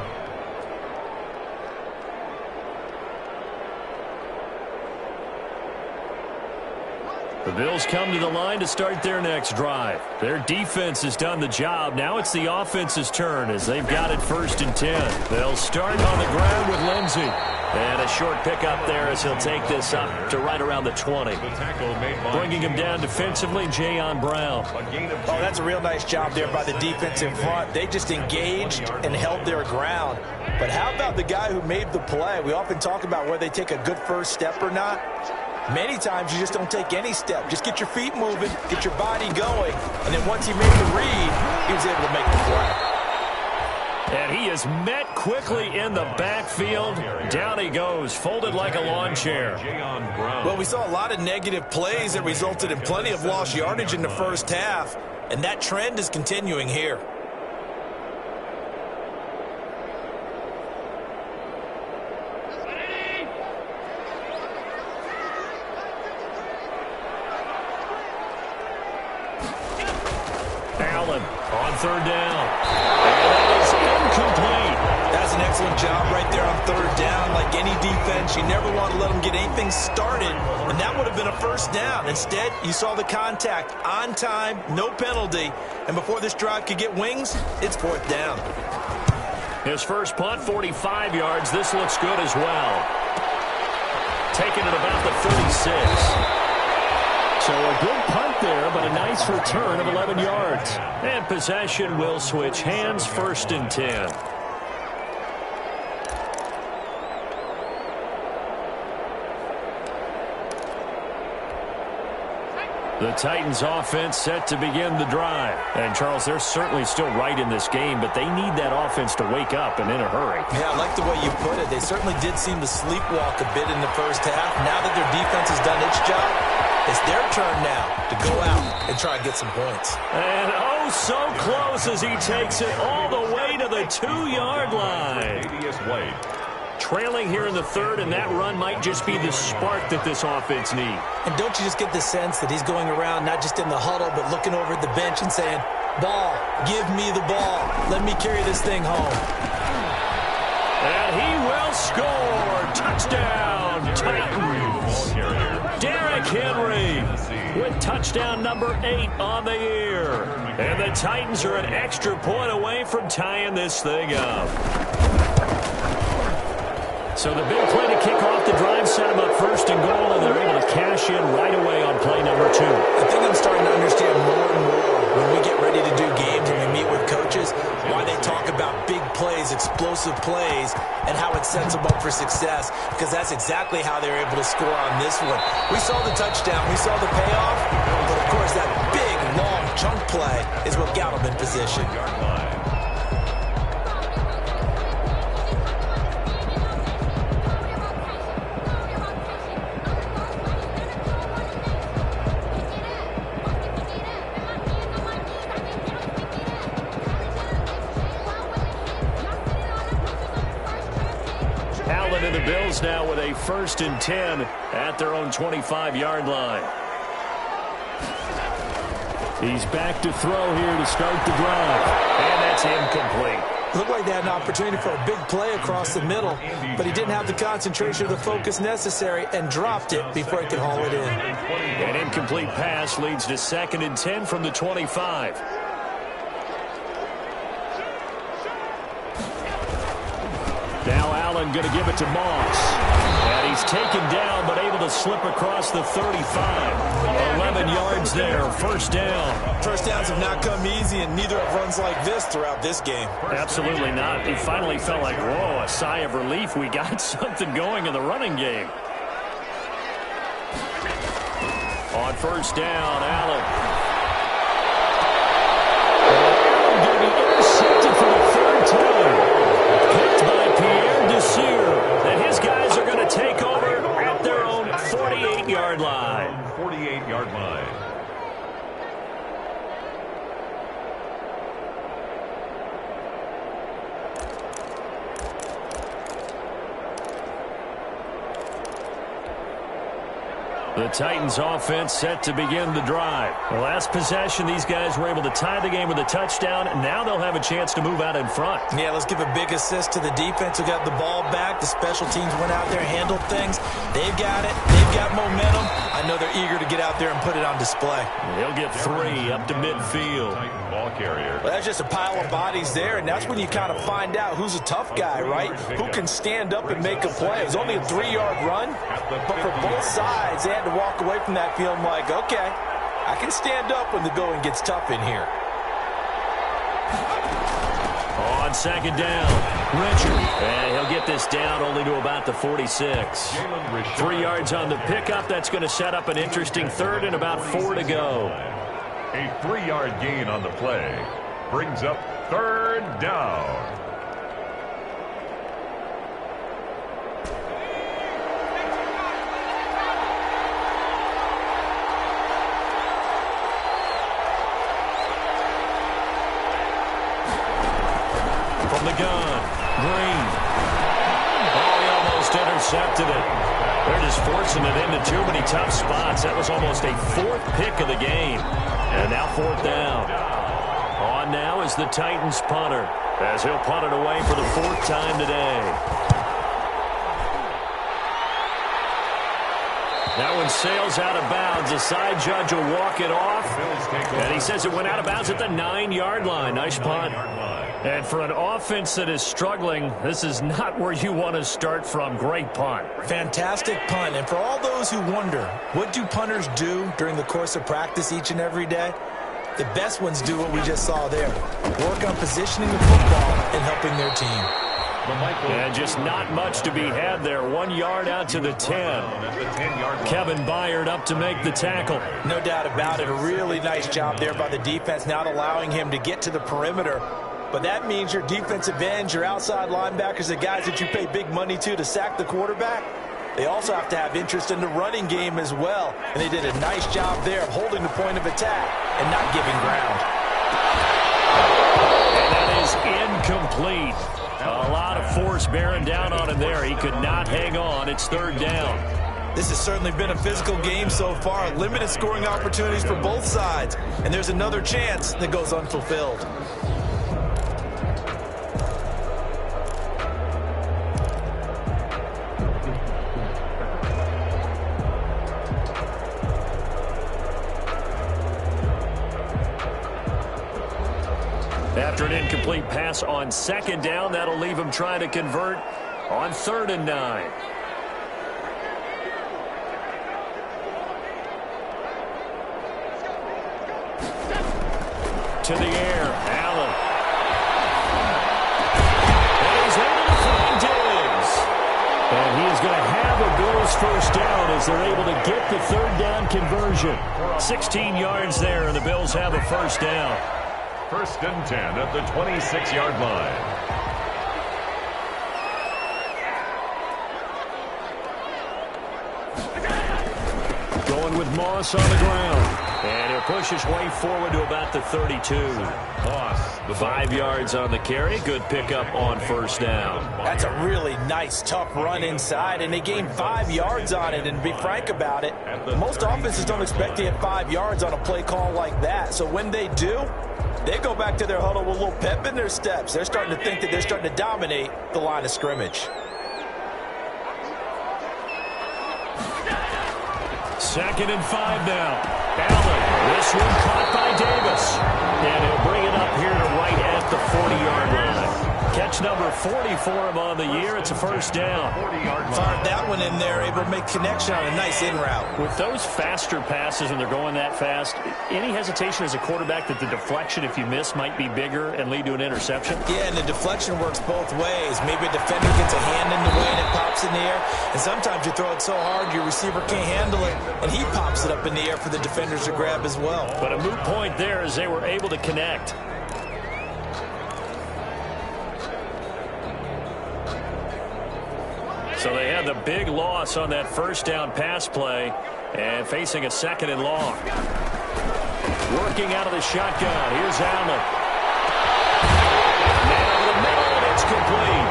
The Bills come to the line to start their next drive. Their defense has done the job. Now it's the offense's turn as they've got it 1st and 10. They'll start on the ground with Lindsey. And a short pickup there as he'll take this up to right around the 20. Bringing him down defensively, Jayon Brown. Oh, that's a real nice job there by the defense in front. They just engaged and held their ground. But how about the guy who made the play? We often talk about whether they take a good first step or not. Many times you just don't take any step. Just get your feet moving, get your body going, and then once he made the read, he was able to make the play. And he is met quickly in the backfield. Down he goes, folded like a lawn chair. Well, we saw a lot of negative plays that resulted in plenty of lost yardage in the first half, and that trend is continuing here. Allen on 3rd down. And that is incomplete. That's an excellent job right there on 3rd down. Like any defense, you never want to let them get anything started, and that would have been a first down. Instead, you saw the contact on time, no penalty, and before this drive could get wings, it's 4th down. His first punt, 45 yards. This looks good as well. Taking it about the 36. So a good punt there, but a nice return of 11 yards. And possession will switch hands, 1st and 10. The Titans offense set to begin the drive. And, Charles, they're certainly still right in this game, but they need that offense to wake up and in a hurry. Yeah, I like the way you put it. They certainly did seem to sleepwalk a bit in the first half. Now that their defense has done its job, it's their turn now to go out and try and get some points. And oh, so close as he takes it all the way to the 2-yard line. Trailing here in the third, and that run might just be the spark that this offense needs. And don't you just get the sense that he's going around not just in the huddle, but looking over at the bench and saying, ball, give me the ball. Let me carry this thing home. And he will score. Touchdown, Titans. Derrick Henry with touchdown number 8 on the year. And the Titans are an extra point away from tying this thing up. So the big play to kick off the drive set them up first and goal, and they're able to cash in right away on play number 2. I think I'm starting to understand more and more when we get ready to do games and we meet with coaches why they talk about big plays, explosive plays, and how it sets them up for success, because that's exactly how they were able to score on this one. We saw the touchdown. We saw the payoff, but, of course, that big, long chunk play is what got them in position. And the Bills now with a 1st and 10 at their own 25-yard line. He's back to throw here to start the drive. And that's incomplete. Looked like they had an opportunity for a big play across the middle, but he didn't have the concentration or the focus necessary and dropped it before he could haul it in. An incomplete pass leads to 2nd and 10 from the 25. Now Allen going to give it to Moss. And he's taken down but able to slip across the 35. 11 yards there, 1st down. First downs have not come easy, and neither have runs like this throughout this game. Absolutely not. He finally felt like, whoa, a sigh of relief. We got something going in the running game. On 1st down, Allen. And going to be intercepted for the 3rd time. Picked by Pierre Desir. And his guys are going to take over at their own 48-yard line. 48-yard line. The Titans offense set to begin the drive. The last possession, these guys were able to tie the game with a touchdown, and now they'll have a chance to move out in front. Yeah, let's give a big assist to the defense who got the ball back. The special teams went out there and handled things. They've got it. They've got momentum. I know they're eager to get out there and put it on display. They'll get 3 up to midfield. Titan ball carrier. Well, that's just a pile of bodies there, and that's when you kind of find out who's a tough guy, right? Who can stand up and make a play. It was only a 3-yard run, but for both sides, they had to walk away from that feeling like, okay, I can stand up when the going gets tough in here. On 2nd down, Richard. And he'll get this down only to about the 46. 3 yards on the pickup. That's going to set up an interesting 3rd and about 4 to go. A 3-yard gain on the play brings up 3rd down. From the gun, Green. Oh, he almost intercepted it. They're just forcing it into too many tough spots. That was almost a 4th pick of the game. And now 4th down. On now is the Titans punter, as he'll punt it away for the 4th time today. That one sails out of bounds. The side judge will walk it off. And he says it went out of bounds at the 9-yard line. Nice punt. And for an offense that is struggling, this is not where you want to start from. Great punt. Fantastic punt. And for all those who wonder, what do punters do during the course of practice each and every day? The best ones do what we just saw there. Work on positioning the football and helping their team. And just not much to be had there. 1 yard out to the 10. Kevin Byard up to make the tackle. No doubt about it. A really nice job there by the defense, not allowing him to get to the perimeter. But that means your defensive ends, your outside linebackers, the guys that you pay big money to sack the quarterback, they also have to have interest in the running game as well. And they did a nice job there of holding the point of attack and not giving ground. And that is incomplete. A lot of force bearing down on him there. He could not hang on. It's third down. This has certainly been a physical game so far. Limited scoring opportunities for both sides. And there's another chance that goes unfulfilled. After an incomplete pass on second down, that'll leave him trying to convert on 3rd and 9. To the air, Allen. And he's able to find Diggs. And he is going to have a Bills first down as they're able to get the 3rd down conversion. 16 yards there, and the Bills have a first down. 1st and 10 at the 26-yard line. Going with Moss on the ground. And he'll push his way forward to about the 32. Moss, the 5 yards on the carry. Good pickup on first down. That's a really nice, tough run inside, and they gained 5 yards on it. And to be frank about it, most offenses don't expect to get 5 yards on a play call like that. So when they do, they go back to their huddle with a little pep in their steps. They're starting to think that they're starting to dominate the line of scrimmage. 2nd and 5 now. Allen, this one caught by Davis. And he'll bring it up here to right at the 40-yard line. Catch number 40 for him on the year. It's a first down. Fired that one in there, able to make connection on a nice in route. With those faster passes when they're going that fast, any hesitation as a quarterback that the deflection, if you miss, might be bigger and lead to an interception? Yeah, and the deflection works both ways. Maybe a defender gets a hand in the way and it pops in the air. And sometimes you throw it so hard your receiver can't handle it, and he pops it up in the air for the defenders to grab as well. But a moot point there as they were able to connect. So they had the big loss on that first down pass play and facing a 2nd and long. Working out of the shotgun. Here's Allen. Now the middle, and it's complete.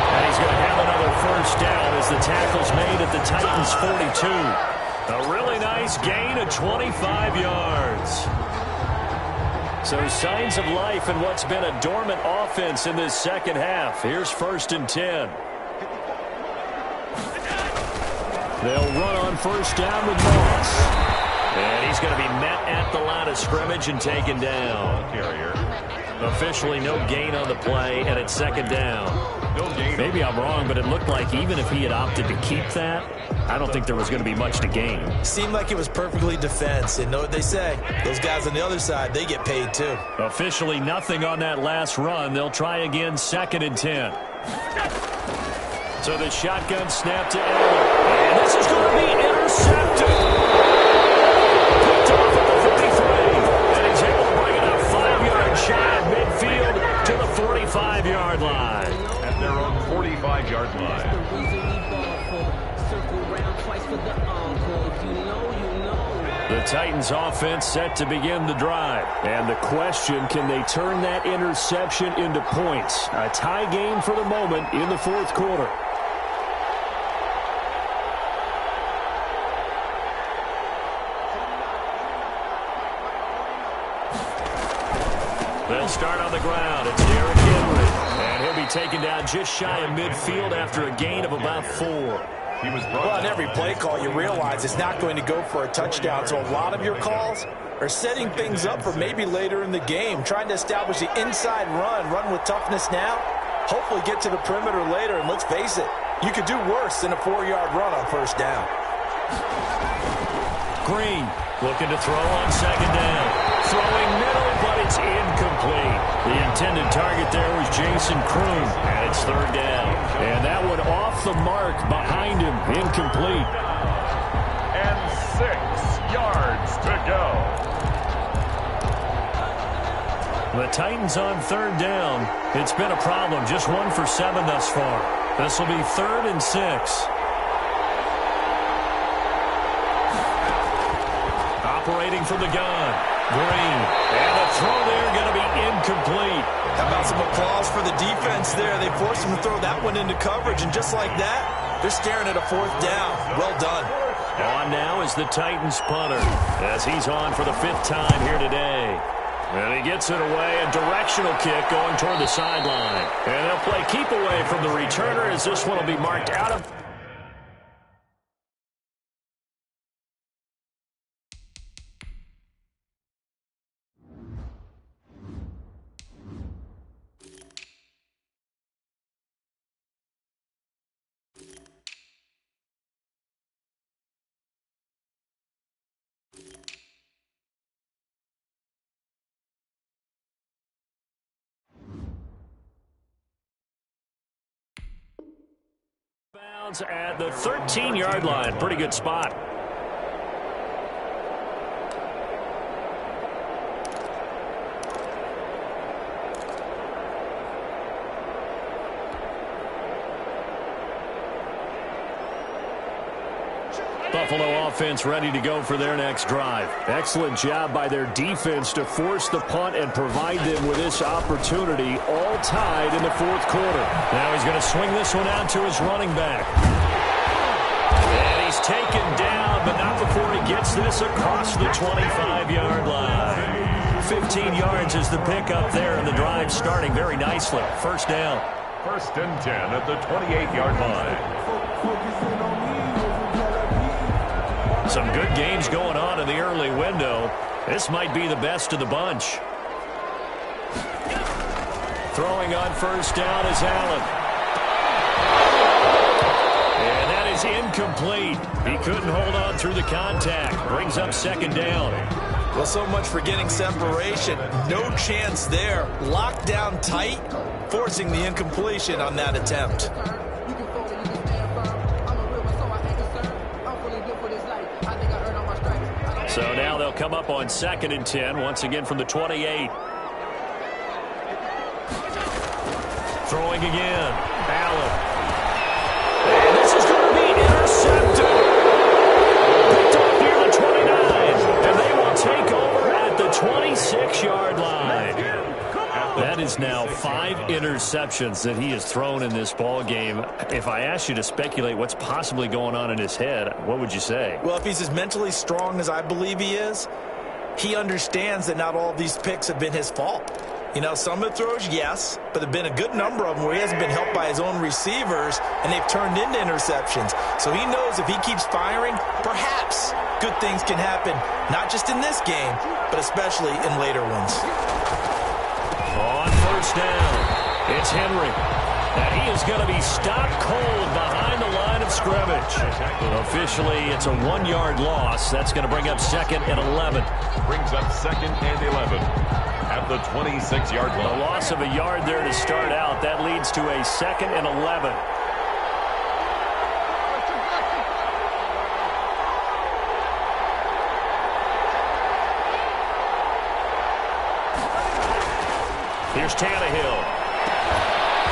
And he's going to have another first down as the tackle's made at the Titans' 42. A really nice gain of 25 yards. So signs of life in what's been a dormant offense in this second half. Here's 1st and 10. They'll run on first down with Moss. And he's going to be met at the line of scrimmage and taken down. Officially no gain on the play, and it's 2nd down. Maybe I'm wrong, but it looked like even if he had opted to keep that, I don't think there was going to be much to gain. Seemed like it was perfectly defense, and know what they say. Those guys on the other side, they get paid too. Officially nothing on that last run. They'll try again, 2nd and 10. So the shotgun snap to Allen. And this is going to be intercepted. Picked off at the 33. And he's able to bring it up 5 yards shy of midfield to the 45-yard line. At their own 45-yard line. The Titans offense set to begin the drive. And the question, can they turn that interception into points? A tie game for the moment in the 4th quarter. They'll start on the ground. It's Derrick Henry. And he'll be taken down just shy of midfield after a gain of about 4. Well, on every play call, you realize it's not going to go for a touchdown. So a lot of your calls are setting things up for maybe later in the game, trying to establish the inside run with toughness now, hopefully get to the perimeter later. And let's face it, you could do worse than a 4-yard run on first down. Green looking to throw on 2nd down. Throwing middle, but it's incomplete. The intended target there was Jason Kroon, and it's third down. And that one off the mark behind him, incomplete. And 6 yards to go. The Titans on third down. It's been a problem, just 1 for 7 thus far. This will be 3rd and 6. Operating from the gun, Green. And the throw there going to be incomplete. How about some applause for the defense there? They forced him to throw that one into coverage, and just like that, they're staring at a 4th down. Well done. On now is the Titans punter, as he's on for the 5th time here today. And he gets it away, a directional kick going toward the sideline. And they'll play keep away from the returner, as this one will be marked out of. Bounds at the 13-yard line. Pretty good spot. Buffalo offense ready to go for their next drive. Excellent job by their defense to force the punt and provide them with this opportunity, all tied in the 4th quarter. Now he's going to swing this one out to his running back. And he's taken down, but not before he gets this across the 25-yard line. 15 yards is the pickup there, and the drive starting very nicely. First down. 1st and 10 at the 28-yard line. Some good games going on in the early window. This might be the best of the bunch. Throwing on first down is Allen. And that is incomplete. He couldn't hold on through the contact. Brings up 2nd down. Well, so much for getting separation. No chance there. Locked down tight, forcing the incompletion on that attempt. So now they'll come up on 2nd and 10, once again from the 28. Throwing again. Allen. And this is going to be intercepted. Picked up near the 29. And they will take over at the 26-yard line. That is now 5 interceptions that he has thrown in this ball game. If I asked you to speculate what's possibly going on in his head, what would you say? Well, if he's as mentally strong as I believe he is, he understands that not all of these picks have been his fault. You know, some of the throws, yes, but there have been a good number of them where he hasn't been helped by his own receivers, and they've turned into interceptions. So he knows if he keeps firing, perhaps good things can happen, not just in this game, but especially in later ones. On first down, it's Henry. And he is going to be stopped cold behind the line of scrimmage. Officially, it's a 1-yard loss. That's going to bring up 2nd and 11. Brings up 2nd and 11 at the 26-yard line. A loss of a yard there to start out. That leads to a 2nd and 11. Here's Tannehill.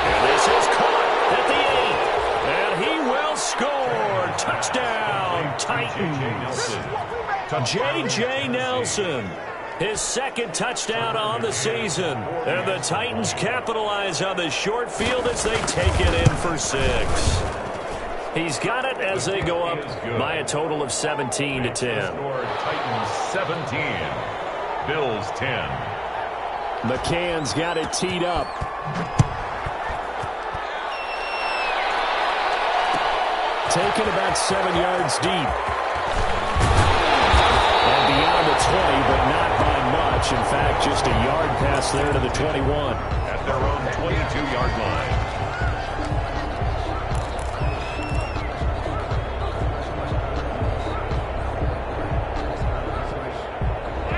And this is caught at the 8. And he will score. Touchdown, Titans. J.J. Nelson. His 2nd touchdown on the season. And the Titans capitalize on the short field as they take it in for 6. He's got it as they go up by a total of 17 to 10. Titans 17, Bills 10. McCann's got it teed up. Taken about 7 yards deep. And beyond the 20, but not by much. In fact, just a yard pass there to the 21. At their own 22-yard line.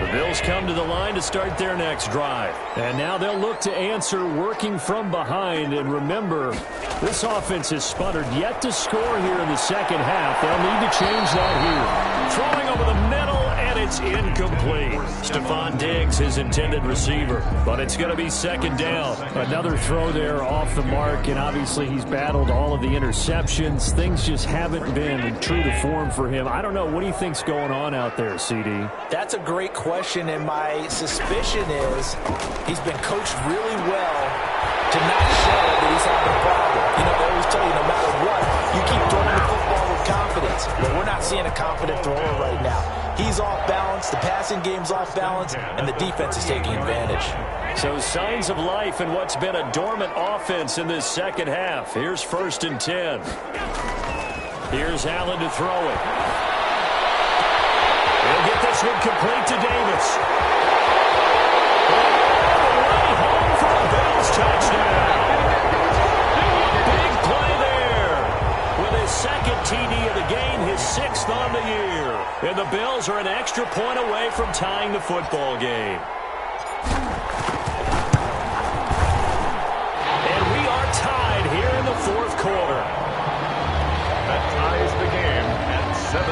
The Bills come to the line to start their next drive. And now they'll look to answer working from behind. And remember, this offense has sputtered yet to score here in the second half. They'll need to change that here. Throwing over the middle, and it's incomplete. Stephon Diggs, his intended receiver. But it's going to be second down. Another throw there off the mark, and obviously he's battled all of the interceptions. Things just haven't been true to form for him. I don't know. What do you think's going on out there, CD? That's a great question, and my suspicion is he's been coached really well to not show that he's having a problem. You know, they always tell you no matter what, you keep throwing the football with confidence. But we're not seeing a confident thrower right now. He's off balance, the passing game's off balance, and the defense is taking advantage. So signs of life in what's been a dormant offense in this second half. Here's 1st and 10. Here's Allen to throw it. He'll get this one complete to Davis. Right home for a Bills touchdown. Big play there. With his second TD of the game, his 6th on the year. And the Bills are an extra point away from tying the football game. And we are tied here in the 4th quarter. That ties the game at 17.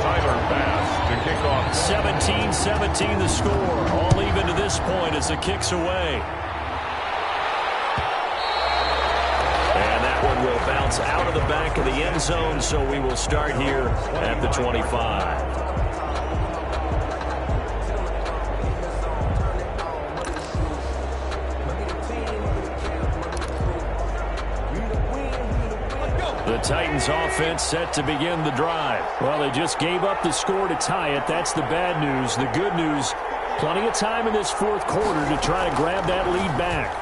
Tyler Bass to kick off. 17-17 the score. All even to this point as the kick's away. And that one will bounce out of the back of the end zone, so we will start here at the 25. The Titans offense set to begin the drive. Well, they just gave up the score to tie it. That's the bad news. The good news, plenty of time in this 4th quarter to try to grab that lead back.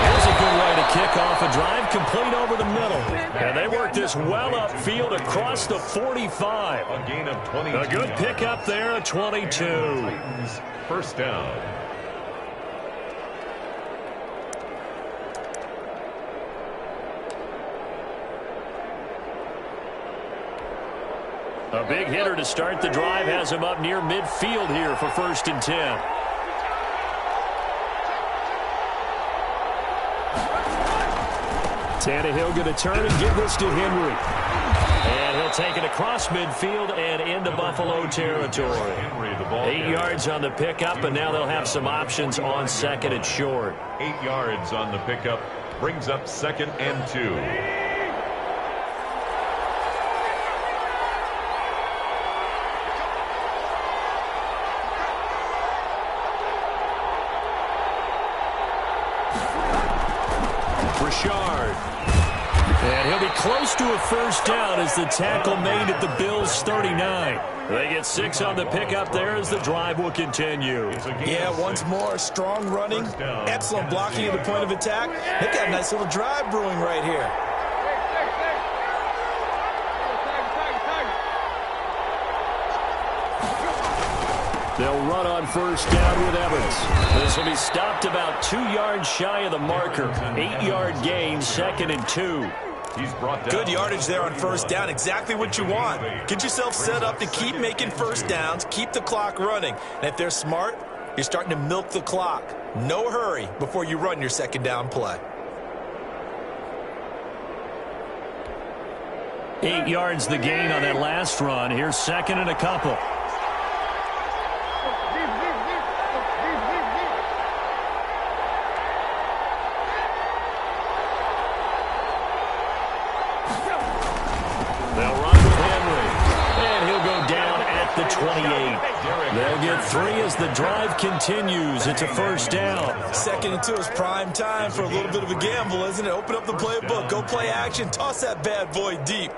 Here's a good way to kick off a drive, complete over the middle. And they work this well upfield across the 45. A gain of 22. A good pickup there, a 22. Titans, first down. A big hitter to start the drive has him up near midfield here for 1st and 10. Tannehill going to turn and give this to Henry. And he'll take it across midfield and into Buffalo territory. 8 yards on the pickup, and now they'll have some options on 2nd and short. 8 yards on the pickup brings up 2nd and 2. And he'll be close to a 1st down as the tackle made at the Bills' 39. They get 6 on the pickup there as the drive will continue. Yeah, once more, strong running, excellent blocking at the point of attack. They've got a nice little drive brewing right here. They'll run on 1st down with Evans. This will be stopped about 2 yards shy of the marker. 8-yard gain, 2nd and 2. He's brought down. Good yardage there on 1st down. Exactly what you want. Get yourself set up to keep making 1st downs, keep the clock running. And if they're smart, you're starting to milk the clock. No hurry before you run your 2nd down play. 8 yards the gain on that last run. Here's 2nd and a couple. They'll run with Henry, and he'll go down at the 28. They'll get 3 as the drive continues. It's a 1st down. 2nd and 2 is prime time for a little bit of a gamble, isn't it? Open up the playbook, go play action, toss that bad boy deep.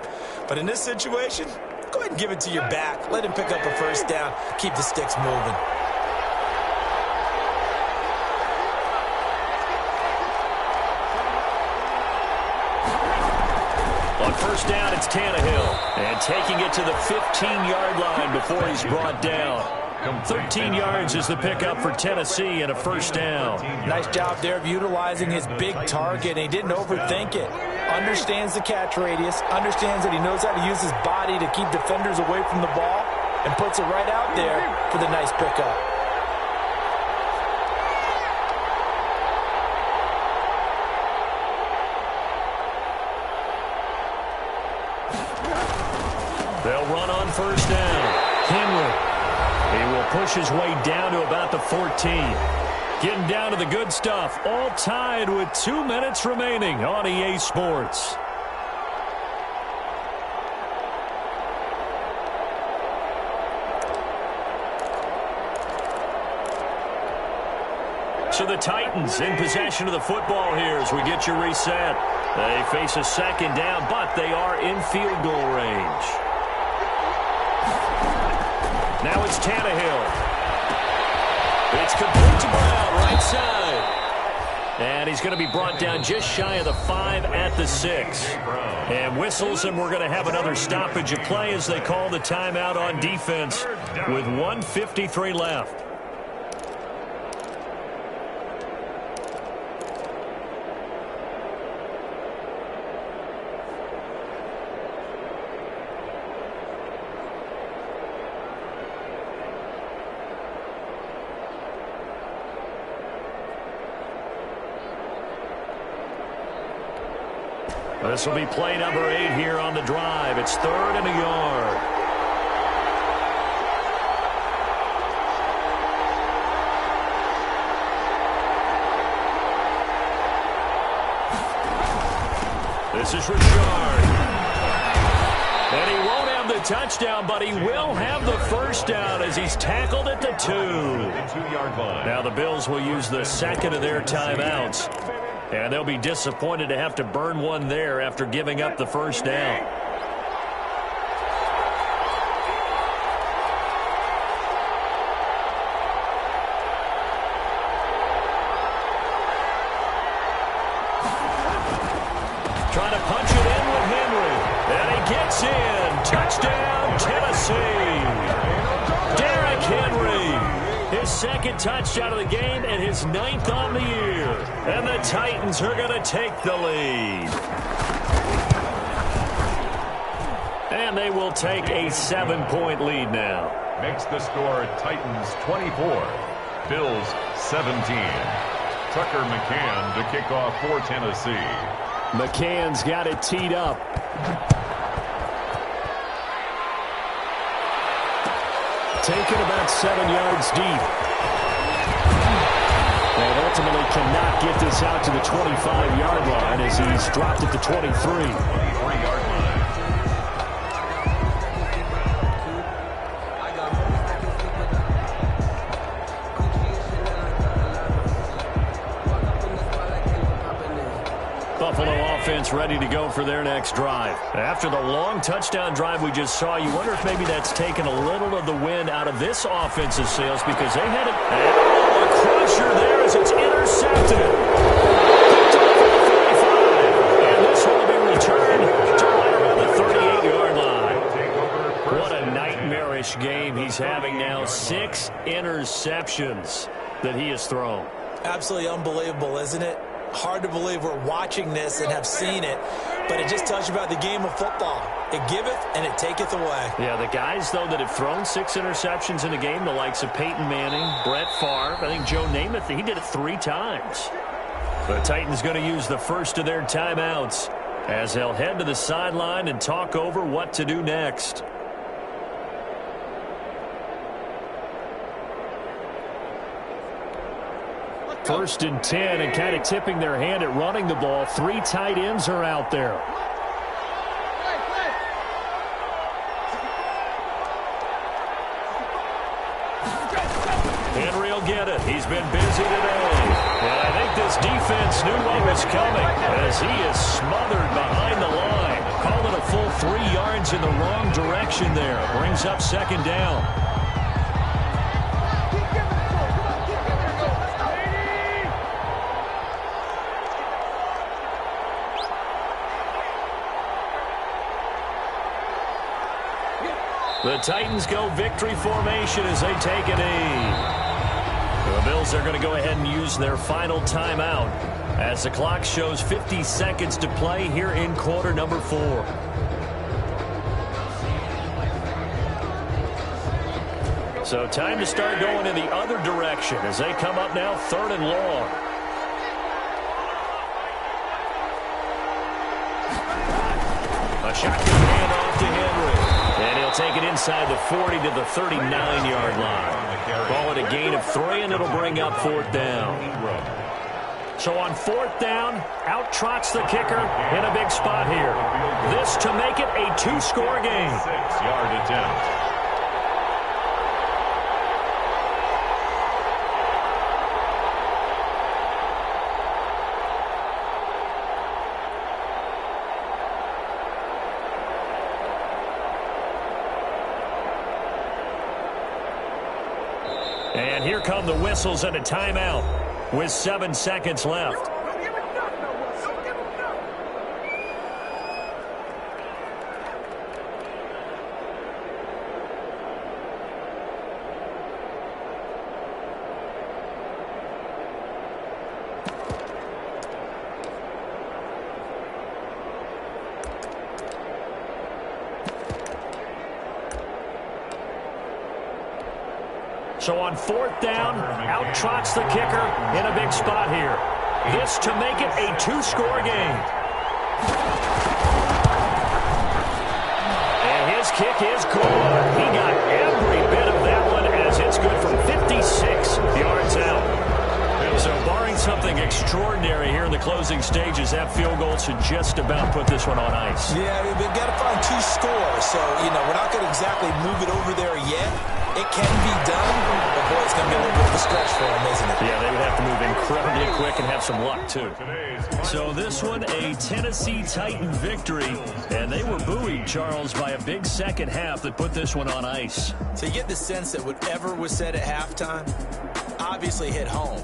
But in this situation, go ahead and give it to your back. Let him pick up a 1st down. Keep the sticks moving. On 1st down, it's Tannehill. And taking it to the 15-yard line before he's brought down. 13 yards is the pickup for Tennessee and a first down. Nice job there of utilizing his big target. He didn't overthink it. Understands the catch radius, understands that he knows how to use his body to keep defenders away from the ball, and puts it right out there for the nice pickup. They'll run on first down. Henry. He will push his way down to about the 14. Getting down to the good stuff. All tied with 2 minutes remaining on EA Sports. So the Titans in possession of the football here as we get you reset. They face a second down, but they are in field goal range. Now it's Tannehill. It's complete to Brown, right side. And he's going to be brought down just shy of the 5 at the 6. And whistles, and we're going to have another stoppage of play as they call the timeout on defense with 1:53 left. This will be play number 8 here on the drive. It's 3rd and a yard. This is Richard. And he won't have the touchdown, but he will have the first down as he's tackled at the 2. Now the Bills will use the second of their timeouts. And they'll be disappointed to have to burn one there after giving up the first down. Trying to punch it in with Henry. And he gets in. Touchdown, Tennessee. Derrick Henry. His second touchdown of the game and his 9th on the year. And the Titans are going to take the lead. And they will take a 7-point lead now. Makes the score Titans 24, Bills 17. Tucker McCann to kick off for Tennessee. McCann's got it teed up. Taken about 7 yards deep. And ultimately cannot get this out to the 25-yard line as he's dropped at the 23. 23-yard line. Buffalo offense ready to go for their next drive. After the long touchdown drive we just saw, you wonder if maybe that's taken a little of the wind out of this offensive sails because they had a crusher there as it's intercepted. Picked off at the 45. And this one will be returned to right around the 38-yard line. What a nightmarish game he's having now. 6 interceptions that he has thrown. Absolutely unbelievable, isn't it? Hard to believe we're watching this and have seen it, but it just tells you about the game of football. It giveth and it taketh away. Yeah, the guys, though, that have thrown 6 interceptions in a game, the likes of Peyton Manning, Brett Favre, I think Joe Namath, he did it 3 times. The Titans going to use the first of their timeouts as they'll head to the sideline and talk over what to do next. First and 10, and kind of tipping their hand at running the ball. 3 tight ends are out there. Henry will get it. He's been busy today. And I think this defense knew what was coming as he is smothered behind the line. Call it a full 3 yards in the wrong direction there. Brings up second down. The Titans go victory formation as they take a knee. The Bills are going to go ahead and use their final timeout as the clock shows 50 seconds to play here in quarter number 4. So time to start going in the other direction as they come up now 3rd and long. A shotgun handoff to Henry. And he'll take it inside the 40 to the 39-yard line. Call it a gain of 3, and it'll bring up 4th down. So on 4th down, out trots the kicker in a big spot here. This to make it a 2-score game. 6-yard attempt. And here come the whistles and a timeout with 7 seconds left. So on 4th down, out trots the kicker in a big spot here. This to make it a 2-score game. And his kick is good. He got every bit of that one as it's good from 56 yards out. So barring something extraordinary here in the closing stages, that field goal should just about put this one on ice. Yeah, we've got to find 2 scores. So, we're not going to exactly move it over there yet. It can be done, but boy, it's going to be a little bit of a stretch for them, isn't it? Yeah, they would have to move incredibly quick and have some luck, too. So this one, a Tennessee Titan victory, and they were buoyed, Charles, by a big second half that put this one on ice. So you get the sense that whatever was said at halftime obviously hit home.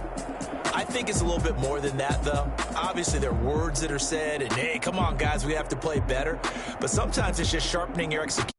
I think it's a little bit more than that, though. Obviously, there are words that are said, and, hey, come on, guys, we have to play better. But sometimes it's just sharpening your execution.